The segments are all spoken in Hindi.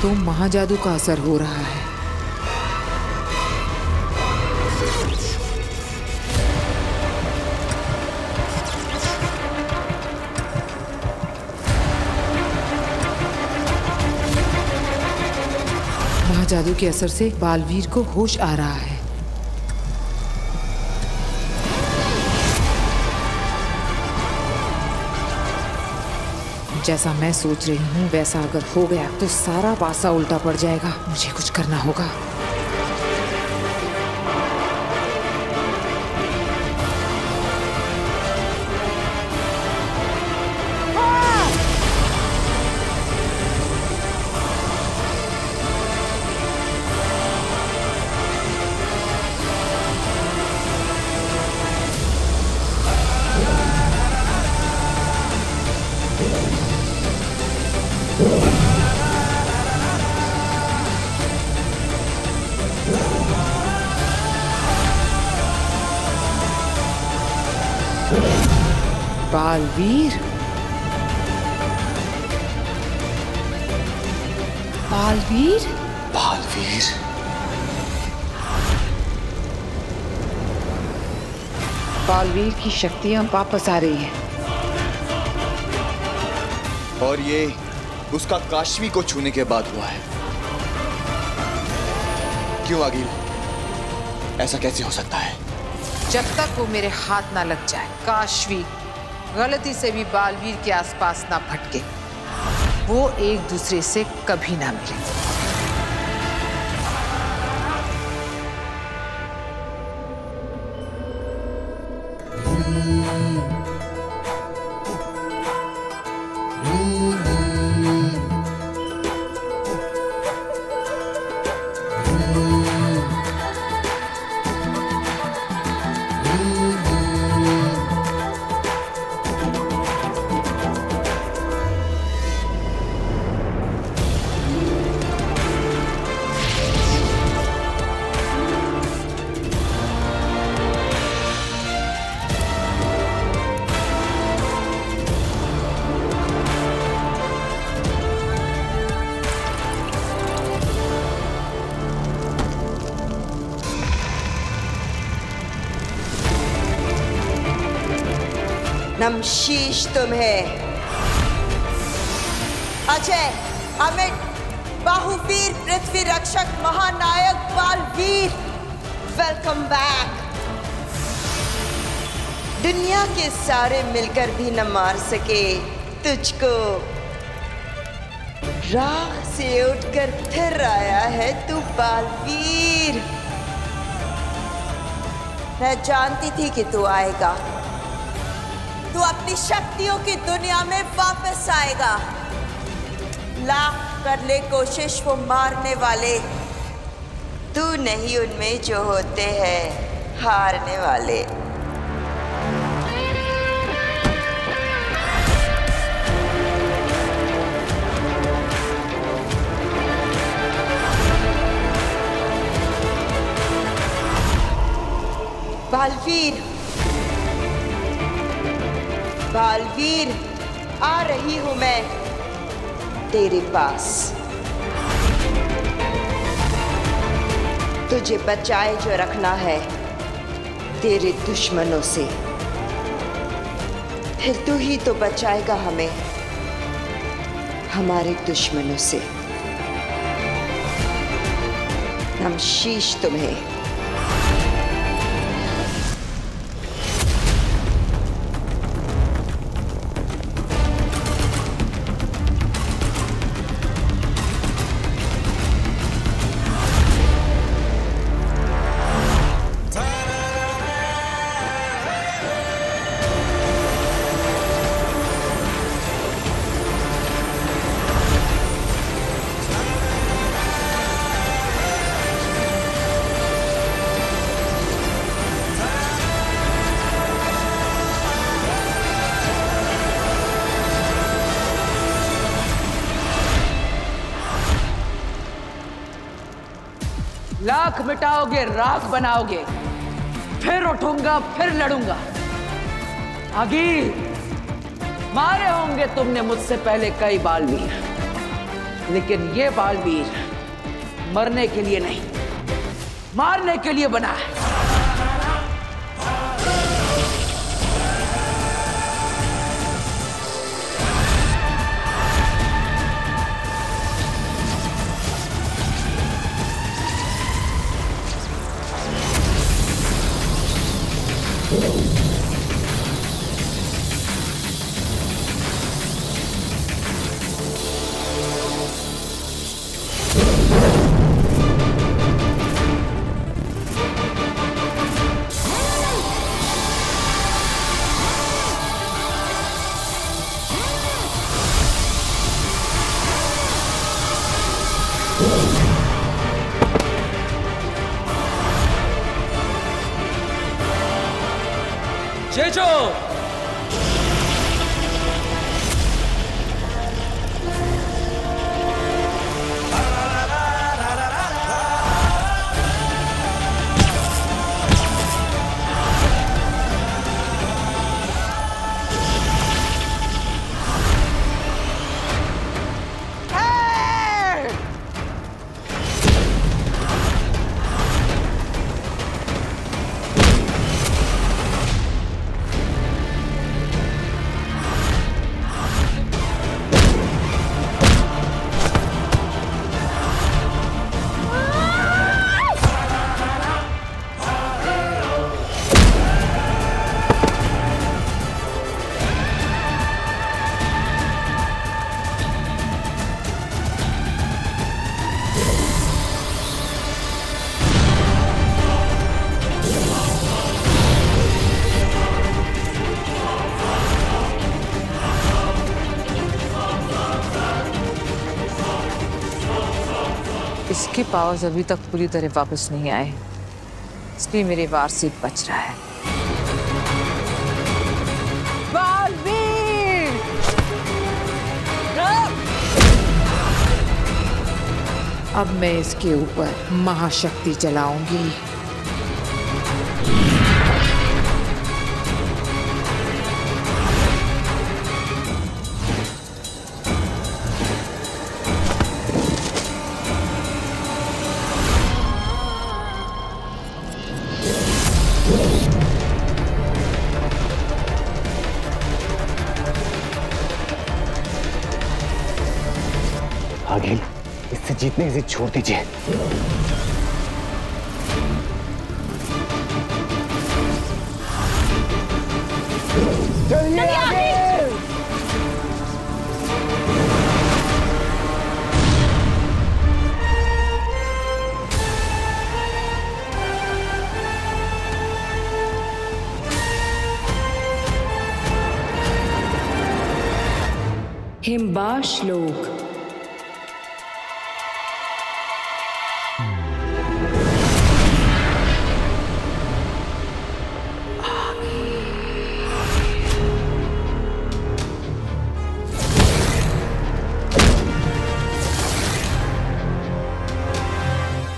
तो महाजादू का असर हो रहा है। महाजादू के असर से बालवीर को होश आ रहा है। जैसा मैं सोच रही हूँ वैसा अगर हो गया तो सारा पासा उल्टा पड़ जाएगा। मुझे कुछ करना होगा। बालवीर, बालवीर, बालवीर। बालवीर की शक्तियां वापस आ रही हैं। और ये उसका काशवी को छूने के बाद हुआ है। क्यों आगिल, ऐसा कैसे हो सकता है? जब तक वो मेरे हाथ ना लग जाए, काशवी गलती से भी बालवीर के आसपास ना भटके, वो एक दूसरे से कभी ना मिले। नमशीश तुम्हें। अजय, अमित, बाहुवीर, पृथ्वी रक्षक, महानायक बालवीर, वेलकम बैक। दुनिया के सारे मिलकर भी न मार सके तुझको। राख से उठकर फिर आया है तू बालवीर। मैं जानती थी कि तू आएगा। तू अपनी शक्तियों की दुनिया में वापस आएगा। लाख कर ले कोशिश वो मारने वाले, तू नहीं उनमें जो होते हैं हारने वाले। बालवीर, बालवीर, आ रही हूं मैं तेरे पास। तुझे बचाए जो रखना है तेरे दुश्मनों से, फिर तू ही तो बचाएगा हमें हमारे दुश्मनों से। नमशीश तुम्हें। लाख मिटाओगे, राख बनाओगे, फिर उठूंगा, फिर लड़ूंगा। आगे मारे होंगे तुमने मुझसे पहले कई बालवीर, लेकिन ये बालवीर मरने के लिए नहीं, मारने के लिए बना है। जेजो इसके पावर्स अभी तक पूरी तरह वापस नहीं आए, इसलिए मेरे वार से बच रहा है। बालवीर! अब मैं इसके ऊपर महाशक्ति चलाऊंगी। आगे इससे जीतने की जिद छोड़ दीजिए। चलिए आगे। हिमबाश लोग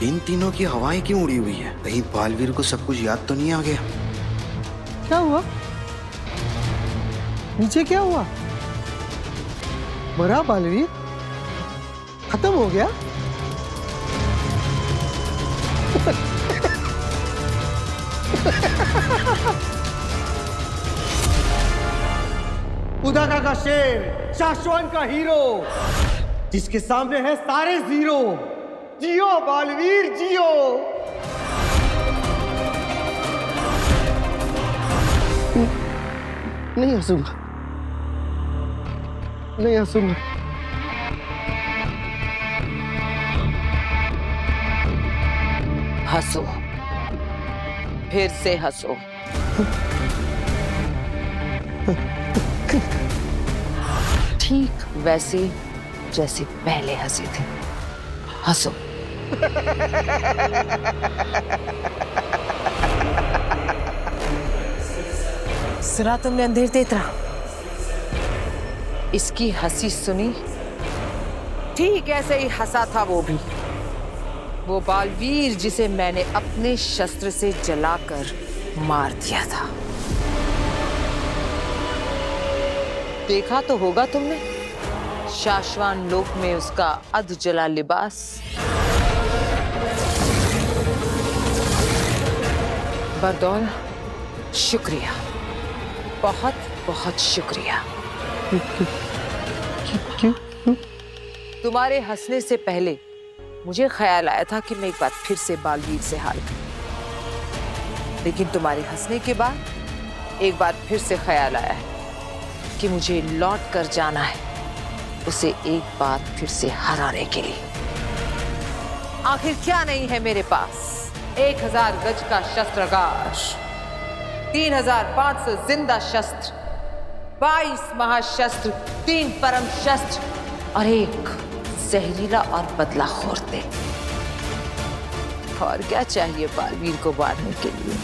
इन तीनों की हवाएं क्यों उड़ी हुई है? कहीं बालवीर को सब कुछ याद तो नहीं आ गया? क्या हुआ? नीचे क्या हुआ? मरा बालवीर? खत्म हो गया? उदाका का शेर, शाश्वन का हीरो, जिसके सामने है सारे जीरो। जियो बालवीर जियो। नहीं हंसूंगा, नहीं हंसूंगा। हंसो, फिर से हंसो। ठीक वैसे जैसे पहले हंसे थे। हंसो। सुना तुमने अंधेर तेतरा? इसकी हंसी सुनी? ठीक ऐसे ही हंसा था वो भी। वो बालवीर जिसे मैंने अपने शस्त्र से जलाकर मार दिया था। देखा तो होगा तुमने, शाश्वान लोक में उसका अधजला लिबास। बरदौल, शुक्रिया, बहुत बहुत शुक्रिया। क्यों? तुम्हारे हंसने से पहले मुझे ख्याल आया था कि मैं एक बार फिर से बालवीर से हार गई, लेकिन तुम्हारे हंसने के बाद एक बार फिर से ख्याल आया है कि मुझे लौट कर जाना है उसे एक बार फिर से हराने के लिए। आखिर क्या नहीं है मेरे पास? 1000 गज का शस्त्रागार, 3500 जिंदा शस्त्र, 22 महाशस्त्र, 3 परम शस्त्र और 1 जहरीला और बदलाखोर तेल। और क्या चाहिए बालवीर को मारने के लिए?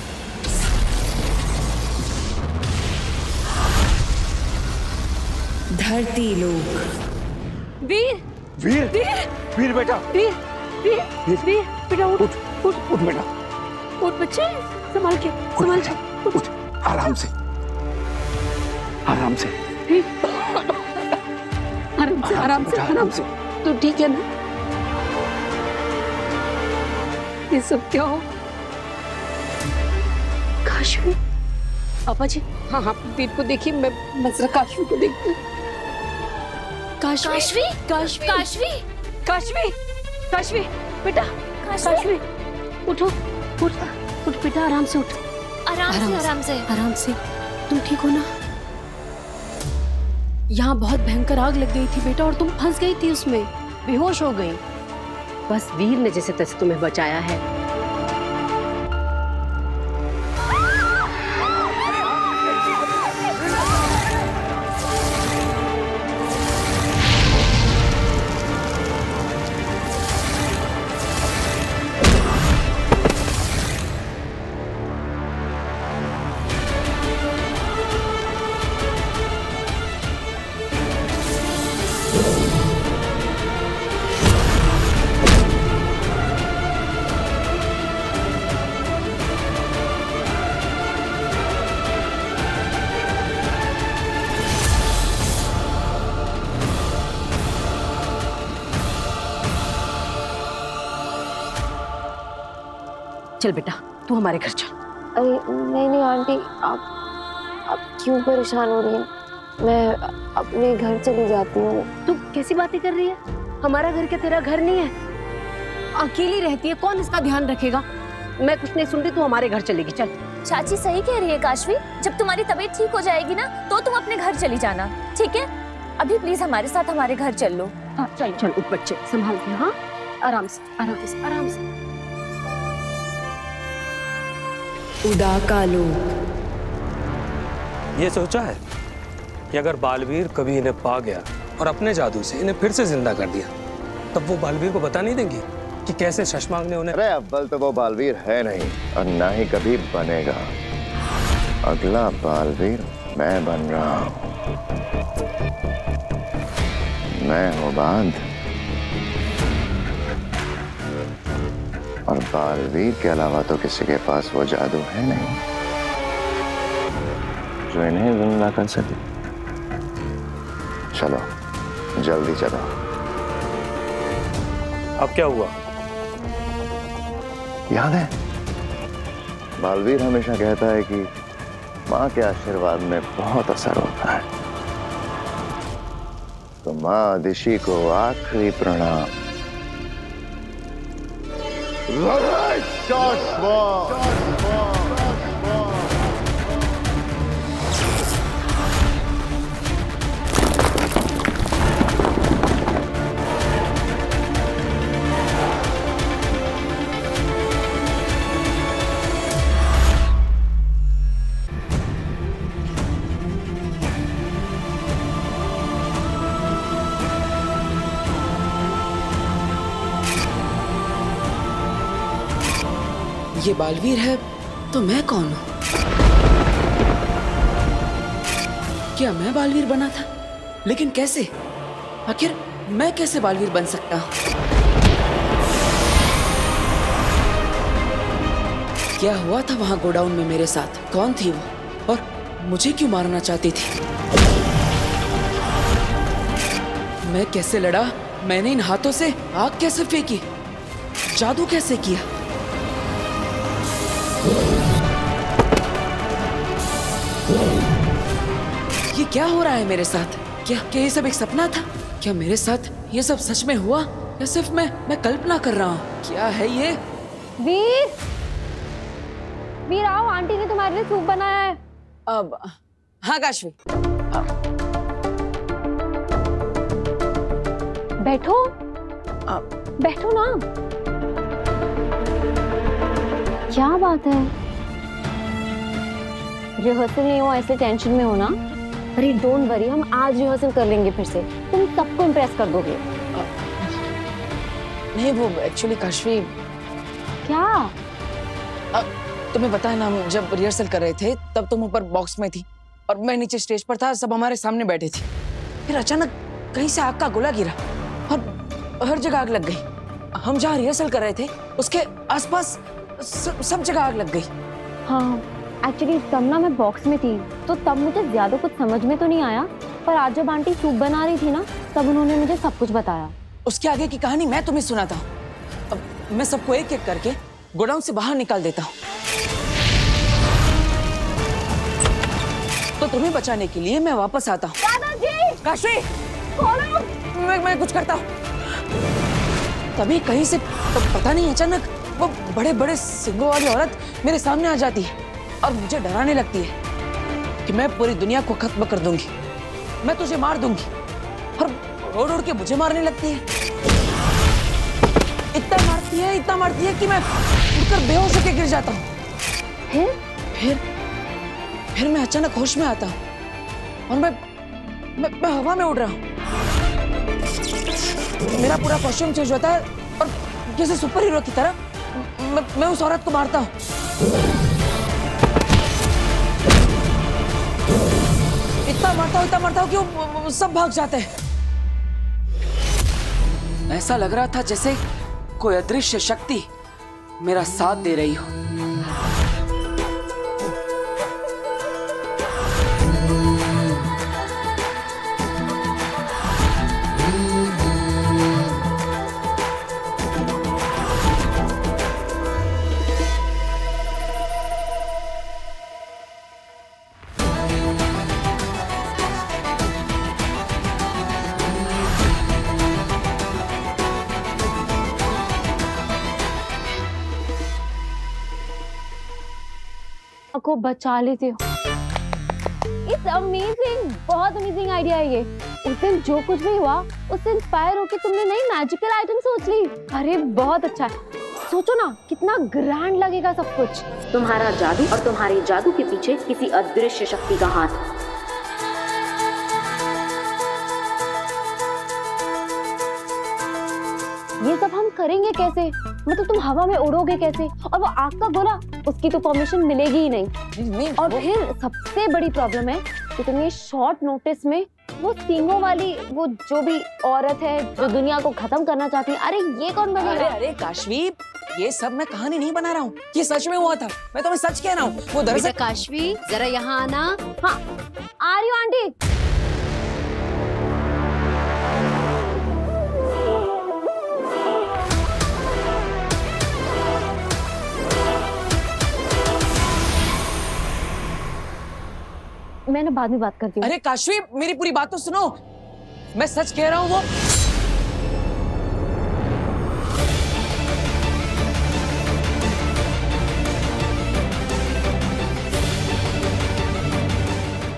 धरती लोक। वीर बेटा, वीर बेटा उठ बेटा, उठ बच्चे, संभाल के उठ, आराम से आराम से तो ठीक है ना? ये सब क्या हो? काशवी, पापा जी। हाँ वीर को देखिए, मैं जरा काशवी को देखती हूँ। काशवी बेटा, काशवी उठो, उठ बेटा, आराम से उठ, आराम से। तुम ठीक हो ना? यहाँ बहुत भयंकर आग लग गई थी बेटा, और तुम फंस गई थी उसमें, बेहोश हो गई। बस वीर ने जैसे तैसे तुम्हें बचाया है। चल बेटा, तू हमारे घर चल। अरे नहीं आंटी, आप क्यों परेशान हो रही हैं? मैं अपने घर चली जाती हूँ। तू कैसी बातें कर रही है? हमारा घर क्या तेरा घर नहीं है? अकेली रहती है, कौन इसका ध्यान रखेगा? मैं कुछ नहीं सुन रही, तू हमारे घर चलेगी। चल। चाची सही कह रही है काशवी, जब तुम्हारी तबीयत ठीक हो जाएगी ना तो तुम अपने घर चली जाना, ठीक है? अभी प्लीज हमारे साथ हमारे घर चल लो। हाँ चल उठ बच्चे, संभाल के। हाँ आराम से। उदाका लोक। ये सोचा है कि अगर बालवीर कभी इन्हें पा गया और अपने जादू से इन्हें फिर से जिंदा कर दिया, तब वो बालवीर को बता नहीं देंगे कि कैसे शशमांग ने उन्हें। अरे अव्वल तो वो बालवीर है नहीं और ना ही कभी बनेगा। अगला बालवीर मैं बन रहा हूं। मैं हूं बांध, और बालवीर के अलावा तो किसी के पास वो जादू है नहीं जो इन्हें जिंदा कर सके। चलो जल्दी चलो। अब क्या हुआ? याद है, बालवीर हमेशा कहता है कि माँ के आशीर्वाद में बहुत असर होता है। तो माँ दिशी को आखिरी प्रणाम। ये बालवीर है तो मैं कौन हूँ? क्या मैं बालवीर बना था? लेकिन कैसे? आखिर मैं कैसे बालवीर बन सकता हूँ? क्या हुआ था वहां गोडाउन में मेरे साथ? कौन थी वो और मुझे क्यों मारना चाहती थी? मैं कैसे लड़ा? मैंने इन हाथों से आग कैसे फेंकी? जादू कैसे किया? ये क्या हो रहा है मेरे साथ? क्या ये सब एक सपना था? क्या मेरे साथ ये सब सच में हुआ या सिर्फ मैं कल्पना कर रहा हूँ? क्या है ये? वीर, वीर आओ, आंटी ने तुम्हारे लिए सूप बनाया है। अब हाँ काशवी, बैठो, बैठो ना। क्या बात है? रिहर्सल नहीं हो ऐसे टेंशन में हो ना? अरे डोंट वरी, हम आज रिहर्सल कर लेंगे फिर से। तुम सबको इम्प्रेस कर दोगे। नहीं वो एक्चुअली काशवी, क्या? तुम्हें पता है ना, हम जब रिहर्सल कर रहे थे तब तुम ऊपर बॉक्स में थी और मैं नीचे स्टेज पर था, सब हमारे सामने बैठे थे। फिर अचानक कहीं से आग का गोला गिरा और हर जगह आग लग गई। हम जहाँ रिहर्सल कर रहे थे उसके आसपास सब जगह आग लग गई। हाँ एक्चुअली तब ना मैं बॉक्स में थी तो तब मुझे ज्यादा कुछ समझ में तो नहीं आया, पर आज जब आंटी सूप बना रही थी ना तब उन्होंने मुझे सब कुछ बताया। उसके आगे की कहानी मैं तुम्हें सुनाता हूँ। अब मैं सबको एक एक करके गोडाउन से बाहर निकाल देता हूँ। तो तुम्हें बचाने के लिए मैं वापस आता हूँ। दादाजी! काशवी! मैं कुछ करता हूँ। तभी कहीं से तो पता नहीं अचानक वो बड़े बड़े सिंगों वाली औरत मेरे सामने आ जाती है और मुझे डराने लगती है कि मैं पूरी दुनिया को खत्म कर दूंगी, मैं तुझे मार दूंगी, और रोड उड़ के मुझे मारने लगती है। इतना मारती है कि मैं उड़कर बेहोश होकर गिर जाता हूँ। फिर मैं अचानक होश में आता हूँ और मैं हवा में उड़ रहा हूँ। मेरा पूरा कॉस्ट्यूम चेंज होता है और जैसे सुपर हीरो की तरह मैं उस औरत को मारता हूँ। इतना मारता हूँ कि वो सब भाग जाते हैं। ऐसा लग रहा था जैसे कोई अदृश्य शक्ति मेरा साथ दे रही हो। को बचा लेते हो। इट्स अमेजिंग, बहुत अमेजिंग आइडिया है ये। उस दिन जो कुछ भी हुआ उससे इंस्पायर होकर तुमने नई मैजिकल आइटम सोच ली। अरे बहुत अच्छा है। सोचो ना कितना ग्रैंड लगेगा सब कुछ। तुम्हारा जादू और तुम्हारे जादू के पीछे किसी अदृश्य शक्ति का हाथ। ये सब हम करेंगे कैसे? मतलब तुम हवा में उड़ोगे कैसे? और वो आग का गोला, उसकी तो परमिशन मिलेगी ही नहीं। और फिर सबसे बड़ी प्रॉब्लम है कि तुम ये शॉर्ट नोटिस में वो सींगों वाली वो जो भी औरत है जो दुनिया को खत्म करना चाहती है, अरे ये कौन बनेगा? अरे काशवी, ये सब मैं कहानी नहीं बना रहा हूँ, ये सच में हुआ था। मैं तुम्हें सच कह रहा हूँ। वो दरअसल काशवी जरा यहाँ आना। हाँ आ रही हूँ आंटी। मैं ना बाद में बात करती हूँ। अरे काशवी मेरी पूरी बात तो सुनो, मैं सच कह रहा हूँ। वो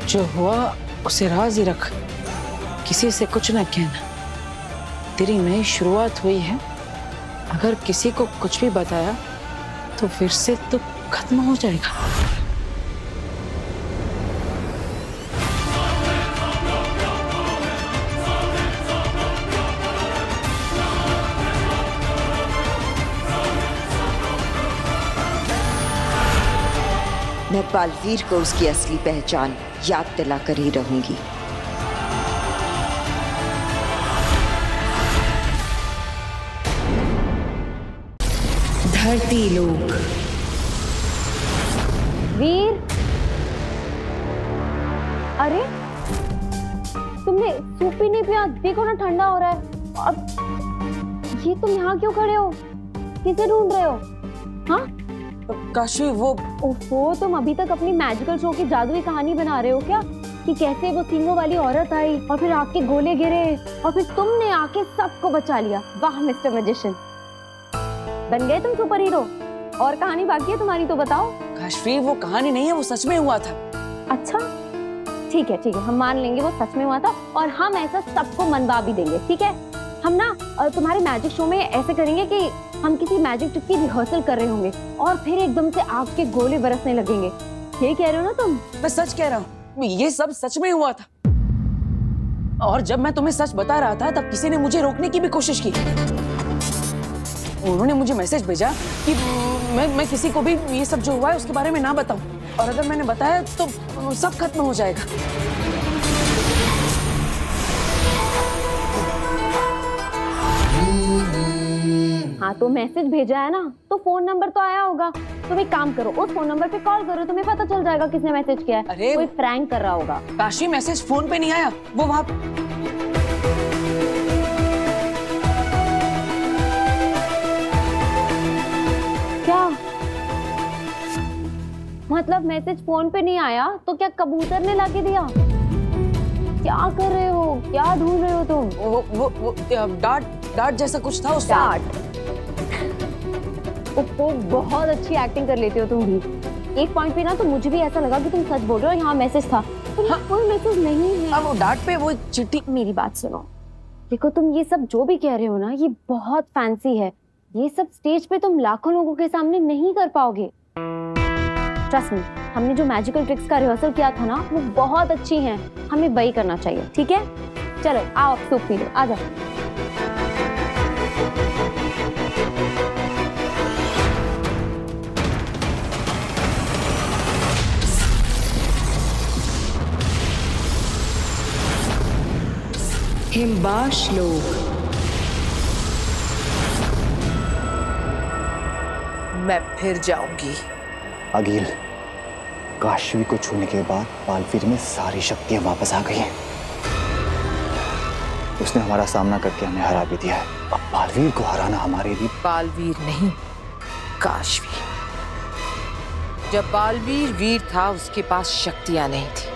जो हुआ उसे राज ही रख, किसी से कुछ ना कहना। तेरी नई शुरुआत हुई है, अगर किसी को कुछ भी बताया तो फिर से तो खत्म हो जाएगा। मैं बालवीर को उसकी असली पहचान याद दिलाकर ही रहूंगी। धरती लोक। वीर, अरे तुम तुमने सूप भी नहीं पिया? देखो ना ठंडा हो रहा है। अब ये तुम यहाँ क्यों खड़े हो? किसे ढूंढ रहे हो? हाँ काशवी वो ओहो, तुम अभी तक अपनी मैजिकल शो की जादुई कहानी बना रहे हो क्या? कि कैसे वो सींगों वाली औरत आई और फिर आग के गोले गिरे और फिर तुमने आके सबको बचा लिया। वाह मिस्टर मैजिशियन, बन गए तुम सुपर हीरो। और कहानी बाकी है तुम्हारी तो बताओ। काशवी वो कहानी नहीं है, वो सच में हुआ था। अच्छा ठीक है हम मान लेंगे वो सच में हुआ था और हम ऐसा सबको मनवा भी देंगे, ठीक है? हम ना तुम्हारे मैजिक शो में ऐसे करेंगे कि हम किसी मैजिक ट्रिक की रिहर्सल कर रहे होंगे और फिर एकदम से आग के गोले बरसने लगेंगे। ये कह रहे हो ना तुम? मैं सच कह रहा हूँ, ये सब सच में हुआ था। और जब मैं तुम्हें सच बता रहा था तब किसी ने मुझे रोकने की भी कोशिश की। उन्होंने मुझे मैसेज भेजा कि मैं किसी को भी ये सब जो हुआ है उसके बारे में ना बताऊं, और अगर मैंने बताया तो सब खत्म हो जाएगा। हाँ तो मैसेज भेजा है ना, तो फोन नंबर तो आया होगा। तुम एक काम करो, उस फोन नंबर पे कॉल करो, तुम्हें पता चल जाएगा किसने मैसेज किया है। अरे कोई प्रैंक कर रहा होगा। काशी मैसेज फोन पे नहीं आया, वो वहाँ क्या मतलब? मैसेज फोन पे नहीं आया तो क्या कबूतर ने लाके दिया? क्या कर रहे हो? क्या ढूंढ रहे हो तुम? वो डार्ट जैसा कुछ था। उस डार्ट? बहुत अच्छी एक्टिंग कर लेते हो तुम भी। एक पॉइंट पे ना तो मुझे भी ऐसा लगा कि तुम सच बोल रहे हो। यहाँ मैसेज था। हाँ, कोई मैसेज नहीं है। वो डार्ट पे वो चिट्ठी। मेरी बात सुनो, देखो तुम ये सब जो भी कह रहे हो ना, ये बहुत फैंसी है। ये सब स्टेज पे तुम लाखों लोगों के सामने नहीं कर पाओगे। ट्रस्ट मी, हमने जो मैजिकल ट्रिक्स का रिहर्सल किया था ना, वो बहुत अच्छी हैं। हमें वही करना चाहिए, ठीक है? चलो आओ, सूप पी लो, आ जाओ। हिमबाश लोग। मैं फिर जाऊंगी। अगिल, काशवी को छूने के बाद बालवीर में सारी शक्तियां वापस आ गई हैं। उसने हमारा सामना करके हमें हरा भी दिया है। अब बालवीर को हराना हमारे लिए। बालवीर नहीं, काशवी। जब बालवीर वीर था उसके पास शक्तियां नहीं थी।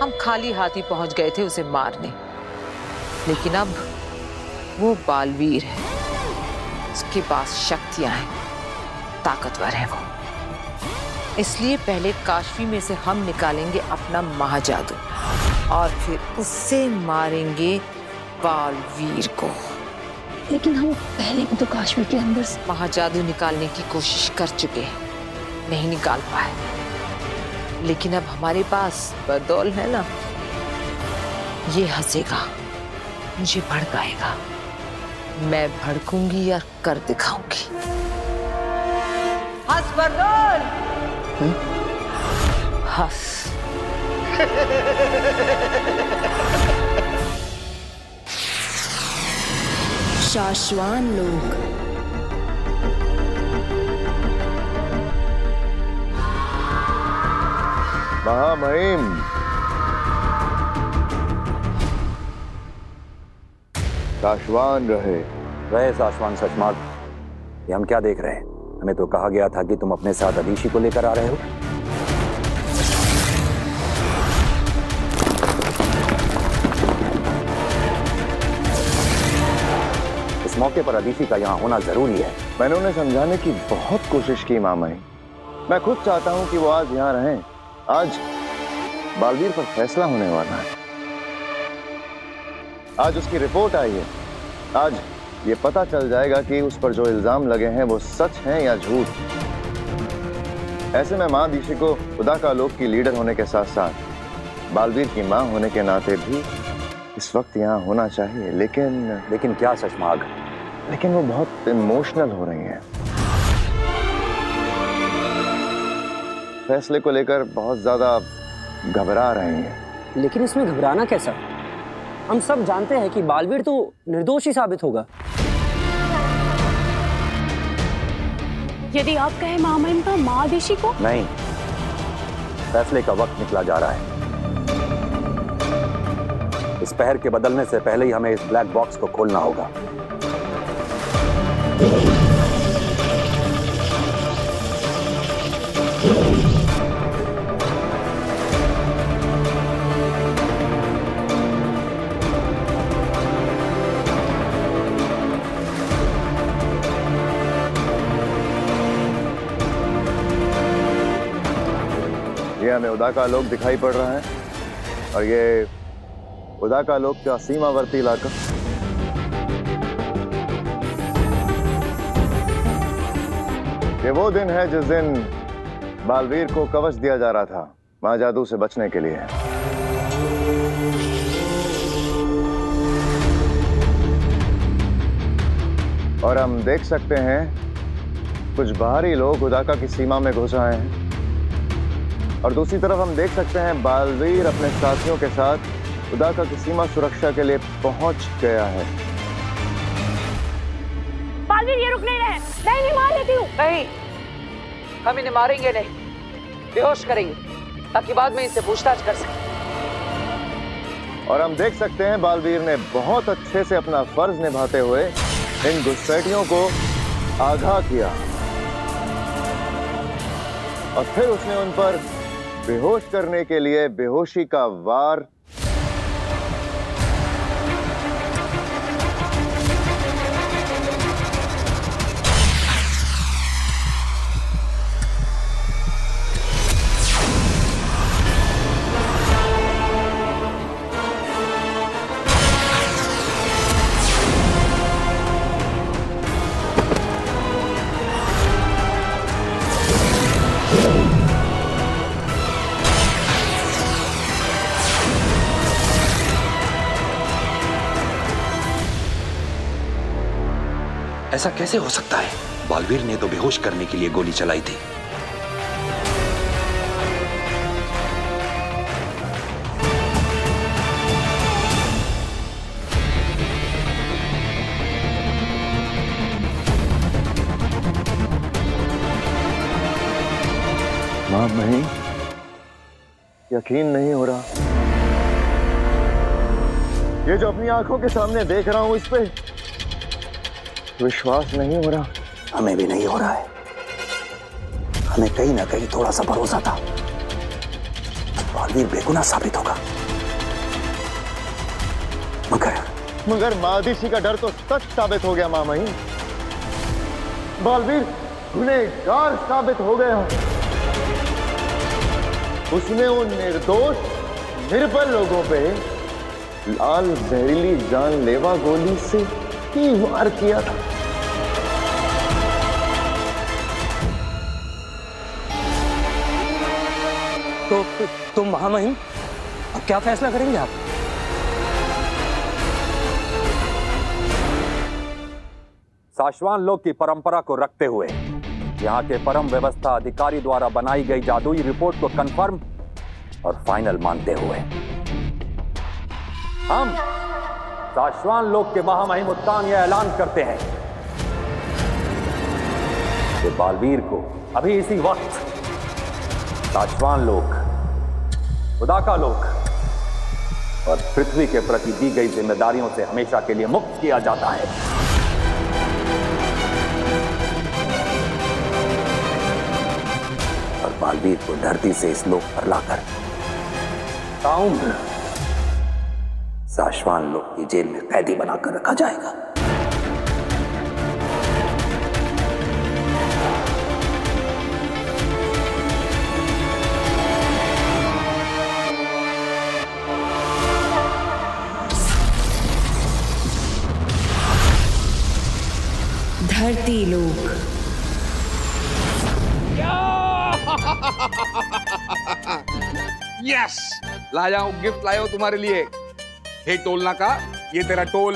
हम खाली हाथी पहुंच गए थे उसे मारने, लेकिन अब वो बालवीर है, उसके पास शक्तियां हैं, ताकतवर है वो। इसलिए पहले काशवी में से हम निकालेंगे अपना महाजादू और फिर उससे मारेंगे बालवीर को। लेकिन हम पहले भी तो काशवी के अंदर से महाजादू निकालने की कोशिश कर चुके हैं, नहीं निकाल पाए। लेकिन अब हमारे पास बदौल है ना, ये हंसेगा, मुझे भड़काएगा, मैं भड़कूंगी और कर दिखाऊंगी। हंस बदौल, हंस। शाश्वान लोग। महामहिम, शाश्वान रहे शाश्वान सचमार्ग। ये हम क्या देख रहे हैं? हमें तो कहा गया था कि तुम अपने साथ अदीशी को लेकर आ रहे हो। इस मौके पर अदीशी का यहाँ होना जरूरी है। मैंने उन्हें समझाने की बहुत कोशिश की मामाई। मैं खुद चाहता हूँ कि वो आज यहाँ रहें। आज बालवीर पर फैसला होने वाला है। आज उसकी रिपोर्ट आई है। आज ये पता चल जाएगा कि उस पर जो इल्जाम लगे हैं वो सच हैं या झूठ। ऐसे में माँ अदीशी को खुदा का लोक की लीडर होने के साथ साथ बालवीर की माँ होने के नाते भी इस वक्त यहाँ होना चाहिए। लेकिन क्या सचमार्ग? लेकिन वो बहुत इमोशनल हो रही हैं। फैसले को लेकर बहुत ज्यादा घबरा रही हैं। लेकिन इसमें घबराना कैसा? हम सब जानते हैं कि बालवीर तो निर्दोष ही साबित होगा। यदि आप कहें महामहिम तो माँ अदीशी को? नहीं, फैसले का वक्त निकला जा रहा है। इस पहर के बदलने से पहले ही हमें इस ब्लैक बॉक्स को खोलना होगा। ये हमें उदा का लोक दिखाई पड़ रहा है और ये उदा का लोक का सीमावर्ती इलाका। ये वो दिन है जिस दिन बालवीर को कवच दिया जा रहा था महाजादू से बचने के लिए। और हम देख सकते हैं कुछ बाहरी लोग उदाका की सीमा में घुस आए हैं और दूसरी तरफ हम देख सकते हैं बालवीर अपने साथियों के साथ उदाका की सीमा सुरक्षा के लिए पहुंच गया है। बालवीर ये रुक नहीं रहे। नहीं मार लेती हूँ। नहीं, हम इन्हें मारेंगे नहीं, बेहोश करेंगे ताकि बाद में इनसे पूछताछ कर सकें। और हम देख सकते हैं बालवीर ने बहुत अच्छे से अपना फर्ज निभाते हुए इन घुसपैठियों को आगाह किया और फिर उसने उन पर बेहोश करने के लिए बेहोशी का वार ऐसा कैसे हो सकता है? बालवीर ने तो बेहोश करने के लिए गोली चलाई थी। मां नहीं, यकीन नहीं हो रहा। ये जो अपनी आंखों के सामने देख रहा हूं इस पे विश्वास नहीं हो रहा। हमें भी नहीं हो रहा है। हमें कहीं ना कहीं थोड़ा सा भरोसा था बालवीर बेगुनाह साबित होगा, मगर मादिशी का डर तो सच साबित हो गया। मामही, बालवीर गुनहगार साबित हो गया। उसने उन निर्दोष निर्बल लोगों पे लाल जहरीली जानलेवा गोली से ही वार किया था। तो महामहिम, अब क्या फैसला करेंगे आप? साशवान लोक की परंपरा को रखते हुए यहाँ के परम व्यवस्था अधिकारी द्वारा बनाई गई जादुई रिपोर्ट को कंफर्म और फाइनल मानते हुए हम साशवान लोक के महामहिम उत्तान यह ऐलान करते हैं कि बालवीर को अभी इसी वक्त साशवान लोक, उदाका लोक और पृथ्वी के प्रति दी गई जिम्मेदारियों से हमेशा के लिए मुक्त किया जाता है। और बालवीर को धरती से इस लोक पर लाकर ताउम्र साशवान लोक की जेल में कैदी बनाकर रखा जाएगा। धरती लोक। यस, लाया हूं गिफ्ट, लाया हूं तुम्हारे लिए। हे टोलना का, ये तेरा टोल।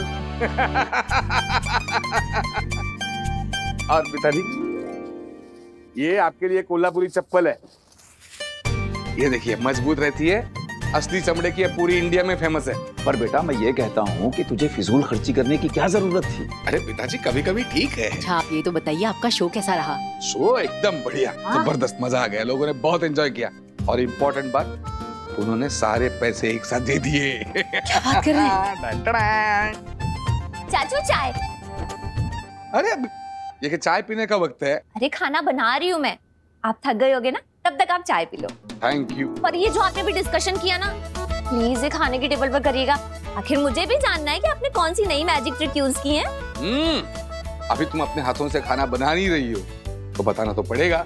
और पिताजी, ये आपके लिए कोल्हापुरी चप्पल है। ये देखिए, मजबूत रहती है, असली चमड़े की है, पूरी इंडिया में फेमस है। पर बेटा, मैं ये कहता हूँ कि तुझे फिजूल खर्ची करने की क्या जरूरत थी? अरे पिताजी, कभी कभी ठीक है। अच्छा, आप ये तो बताइए, आपका शो कैसा रहा? शो एकदम बढ़िया, जबरदस्त, मजा आ गया, लोगों ने बहुत एंजॉय किया। और इम्पोर्टेंट बात, उन्होंने सारे पैसे एक साथ दे दिए। क्या बात कर रहे हैं? चाचू चाय। अरे ये कि चाय पीने का वक्त है। अरे खाना बना रही हूँ मैं, आप थक गए होगे ना, तब तक आप चाय पी लो। Thank you. पर ये जो आपने भी डिस्कशन किया ना, प्लीज ये खाने की टेबल पर करिएगा। आखिर मुझे भी जानना है कि आपने कौन सी नई मैजिक ट्रिक यूज की है। अभी तुम अपने हाथों से खाना बना नहीं रही हो तो बताना तो पड़ेगा।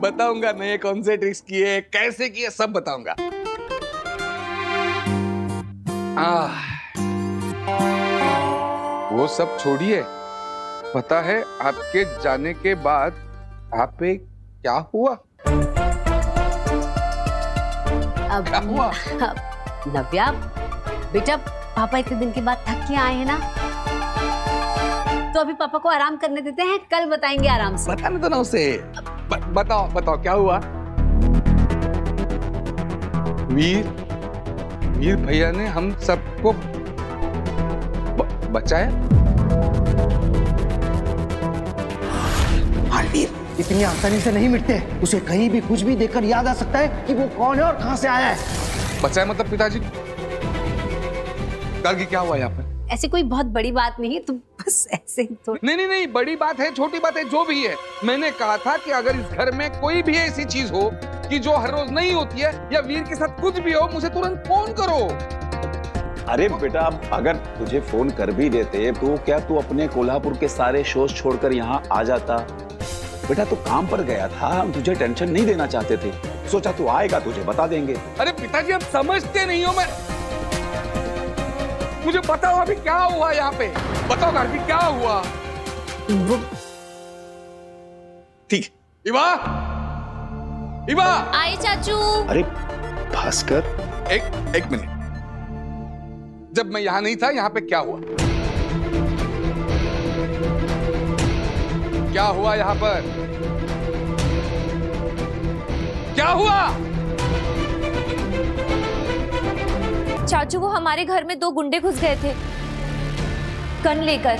बताऊंगा नए कौन से ट्रिक्स किए, कैसे किए, सब बताऊंगा। वो सब छोड़िए, पता है आपके जाने के बाद आप पे क्या हुआ? क्या हुआ? नव्या बेटा, पापा इतने दिन के बाद थक के आए हैं ना, तो अभी पापा को आराम करने देते हैं, कल बताएंगे आराम से। बताने दो ना उसे। बताओ बताओ क्या हुआ? वीर भैया ने हम सबको बचाया। बालवीर इतनी आसानी से नहीं मिटते, उसे कहीं भी कुछ भी देखकर याद आ सकता है कि वो कौन है और कहां से आया है। बचाया मतलब पिताजी? कल की क्या हुआ यहाँ पे? ऐसी कोई बहुत बड़ी बात नहीं है, तुम बस ऐसे ही तो। नहीं, बड़ी बात है, छोटी बात है, जो भी है। मैंने कहा था कि अगर इस घर में कोई भी ऐसी चीज हो कि जो हर रोज नहीं होती है, या वीर के साथ कुछ भी हो, मुझे तुरंत फोन करो। अरे बेटा, अगर तुझे फोन कर भी देते तो क्या तू अपने कोल्हापुर के सारे शोज छोड़कर यहाँ आ जाता? बेटा तू काम पर गया था, हम तुझे टेंशन नहीं देना चाहते थे, सोचा तू आएगा तुझे बता देंगे। अरे पिताजी आप समझते नहीं हो, मैं मुझे बताओ अभी क्या हुआ यहाँ पे, बताओ अभी क्या हुआ। ठीक है। इवा आए चाचू। अरे भास्कर, एक मिनट, जब मैं यहाँ नहीं था यहाँ पे क्या हुआ? क्या हुआ यहाँ पर? क्या हुआ? चाचू वो हमारे घर में 2 गुंडे घुस गए थे गन लेकर।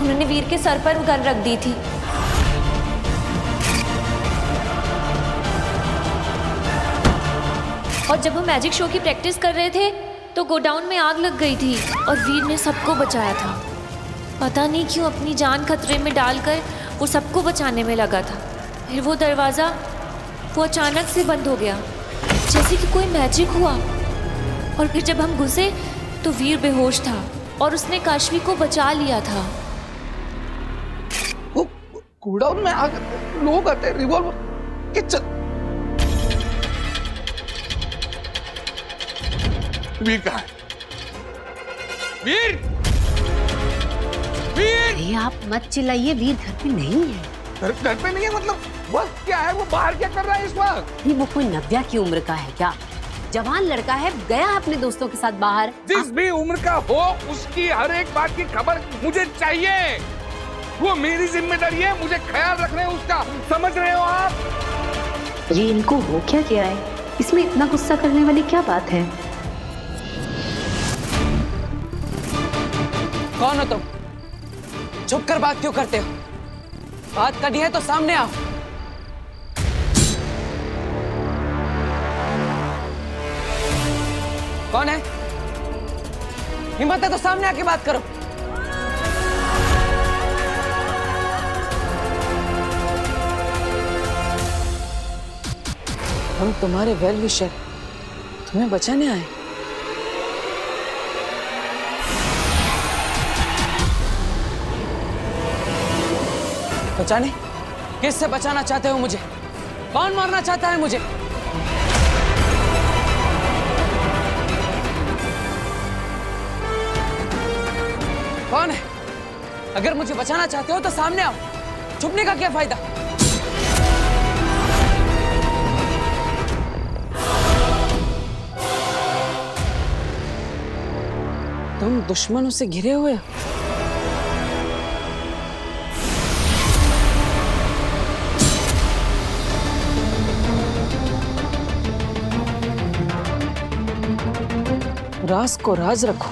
उन्होंने वीर के सर पर गन रख दी थी। और जब हम मैजिक शो की प्रैक्टिस कर रहे थे तो गोडाउन में आग लग गई थी और वीर ने सबको बचाया था। पता नहीं क्यों अपनी जान खतरे में डालकर वो सबको बचाने में लगा था। फिर वो दरवाज़ा वो अचानक से बंद हो गया, जैसे कि कोई मैजिक हुआ। और फिर जब हम घुसे तो वीर बेहोश था और उसने काशवी को बचा लिया था। वो गोडाउन में आग, लोग आते, रिवॉल्वर के वीर कहाँ है? वीर! अरे आप मत चिल्लाइए, वीर घर पे नहीं है। घर पे नहीं है मतलब वक्त क्या है? वो बाहर क्या कर रहा है इस वक्त? वो कोई नव्या की उम्र का है क्या? जवान लड़का है, गया अपने दोस्तों के साथ बाहर। जिस भी उम्र का हो, उसकी हर एक बात की खबर मुझे चाहिए। वो मेरी जिम्मेदारी है, मुझे ख्याल रखना है उसका, समझ रहे हो आप? ये इनको हो क्या गया है? इसमें इतना गुस्सा करने वाली क्या बात है? कौन हो तुम? छुप कर बात क्यों करते हो? बात करनी है तो सामने आओ। कौन है? हिम्मत है तो सामने आके बात करो। हम तुम्हारे वेल विशर, तुम्हें बचाने आए। बचाने? किससे बचाना चाहते हो मुझे? कौन मारना चाहता है मुझे? कौन है? अगर मुझे बचाना चाहते हो तो सामने आओ, छुपने का क्या फायदा? तुम दुश्मनों से घिरे हुए हो। राज को राज रखो।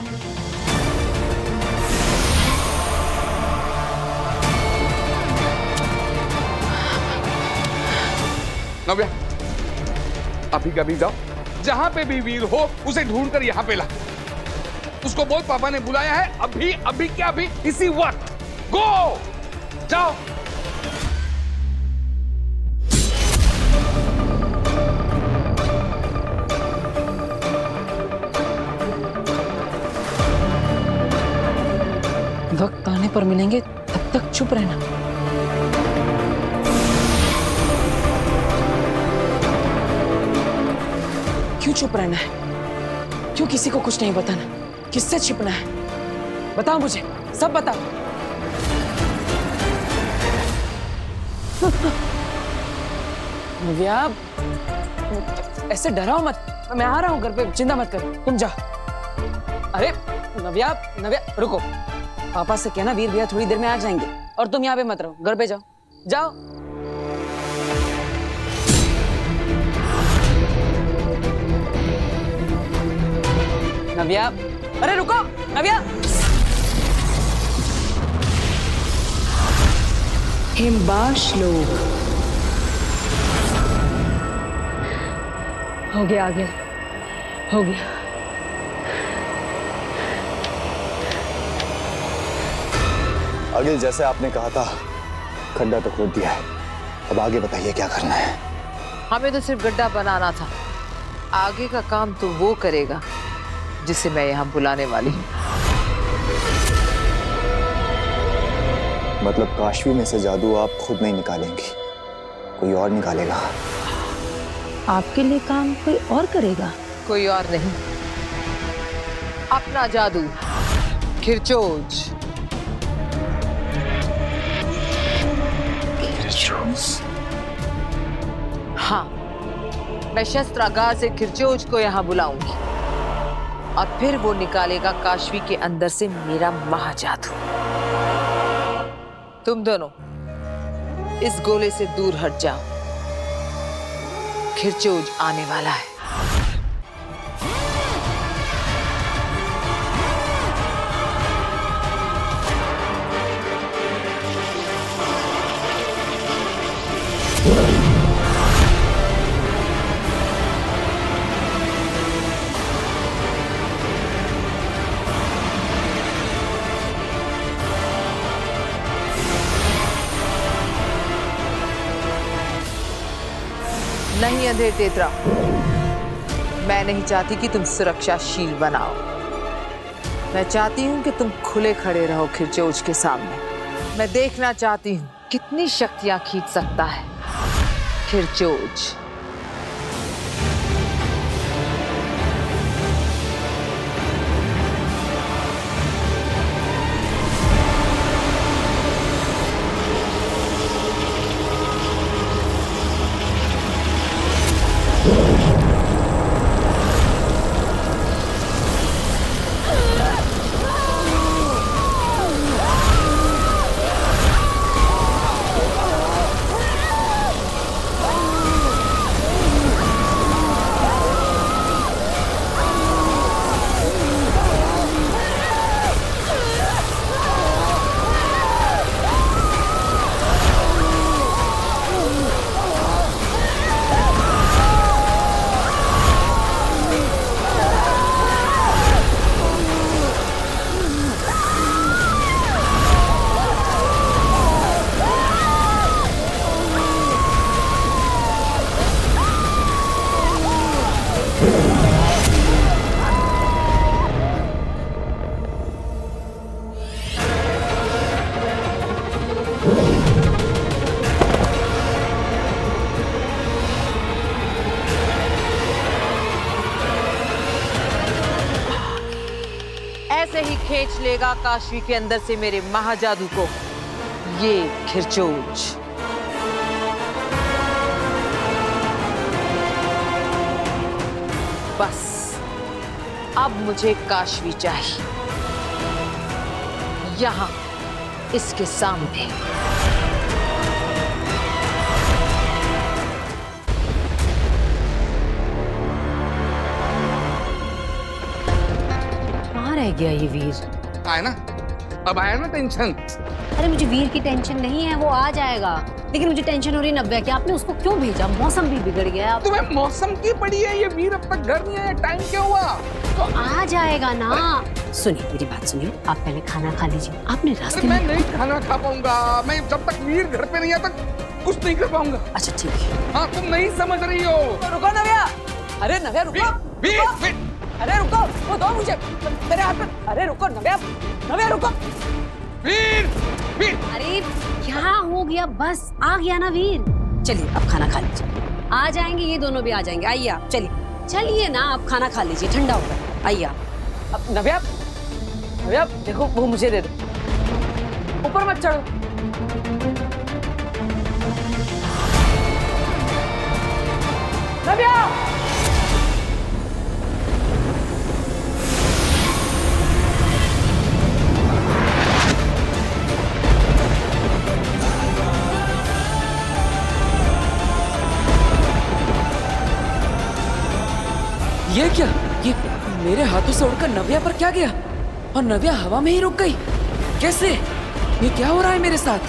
नव्या, अभी कभी जाओ, जहां पे भी वीर हो उसे ढूंढकर यहाँ पे ला। उसको बोल पापा ने बुलाया है, अभी अभी क्या अभी, इसी वक्त। गो, जाओ। वक्त आने पर मिलेंगे, तब तक चुप रहना। क्यों चुप रहना है? क्यों किसी को कुछ नहीं बताना? किससे छिपना है? बताओ मुझे, सब बताओ। नव्या, ऐसे डराओ मत। मैं आ रहा हूँ घर पे, चिंता मत कर, तुम जाओ। अरे नव्या, नव्या रुको। पापा से कहना वीर भैया थोड़ी देर में आ जाएंगे, और तुम यहाँ पे मत रहो, घर पे जाओ। जाओ। नव्या, अरे रुको नव्या। हिमबाश लोग। हो गया, आ गया, हो गया। अगिल, जैसे आपने कहा था, खड्डा तो खोद दिया है। अब आगे बताइए क्या करना है? हमें तो सिर्फ गड्ढा बनाना था, आगे का काम तो वो करेगा जिसे मैं यहाँ बुलाने वाली हूँ। मतलब काशवी में से जादू आप खुद नहीं निकालेंगी, कोई और निकालेगा? आपके लिए काम कोई और करेगा? कोई और नहीं, अपना जादू, खिरचोज। हाँ, मैं शस्त्रागार से खिरचोज को यहाँ बुलाऊंगी और फिर वो निकालेगा काशवी के अंदर से मेरा महाजादू। तुम दोनों इस गोले से दूर हट जाओ, खिरचोज आने वाला है। नहीं अंधेर तेतरा, मैं नहीं चाहती कि तुम सुरक्षाशील बनाओ। मैं चाहती हूं कि तुम खुले खड़े रहो खिरचोज के सामने। मैं देखना चाहती हूं कितनी शक्तियां खींच सकता है खिरचोज। ऐसे ही खींच लेगा काशवी के अंदर से मेरे महाजादू को ये खिरचोज। बस अब मुझे काशवी चाहिए, यहां इसके सामने। कहाँ रह गया ये वीर? आए ना, अब आया ना टेंशन? अरे मुझे वीर की टेंशन नहीं है, वो आ जाएगा। लेकिन मुझे टेंशन हो रही है नव्या कि आपने उसको क्यों भेजा? मौसम भी बिगड़ गया है। तुम्हें मौसम की पड़ी है? ये वीर अब तक घर नहीं आया, टाइम क्या हुआ? तो आ जाएगा ना। सुनिए मेरी बात सुनिए, आप पहले खाना खा लीजिए। आपने रास्ते मैं में नहीं खाना खा पाऊंगा। मैं जब तक वीर घर पे नहीं आता कुछ नहीं कर पाऊंगा। अच्छा ठीक है। हाँ तुम नहीं समझ रही हो। रुको नव्या। अरे नव्या रुको। वीर अरे रुको, वो दो मुझे मेरे हाथ में। अरे रुको नव्या, नव्या रुको। वीर वीर। अरे क्या हो गया? बस आ गया ना वीर। चलिए अब खाना खा लीजिए। आ जाएंगे ये दोनों भी आ जाएंगे। आइए आप, चलिए चलिए ना, आप खाना खा लीजिए, ठंडा होगा। आइए आप। अब नव्या, नव्या देखो वो मुझे दे दो। ऊपर मत चढ़ो। नव्या ये क्या? ये मेरे हाथों से उड़कर नव्या पर क्या गया? और नव्या हवा में ही रुक गई? कैसे? ये क्या हो रहा है मेरे साथ?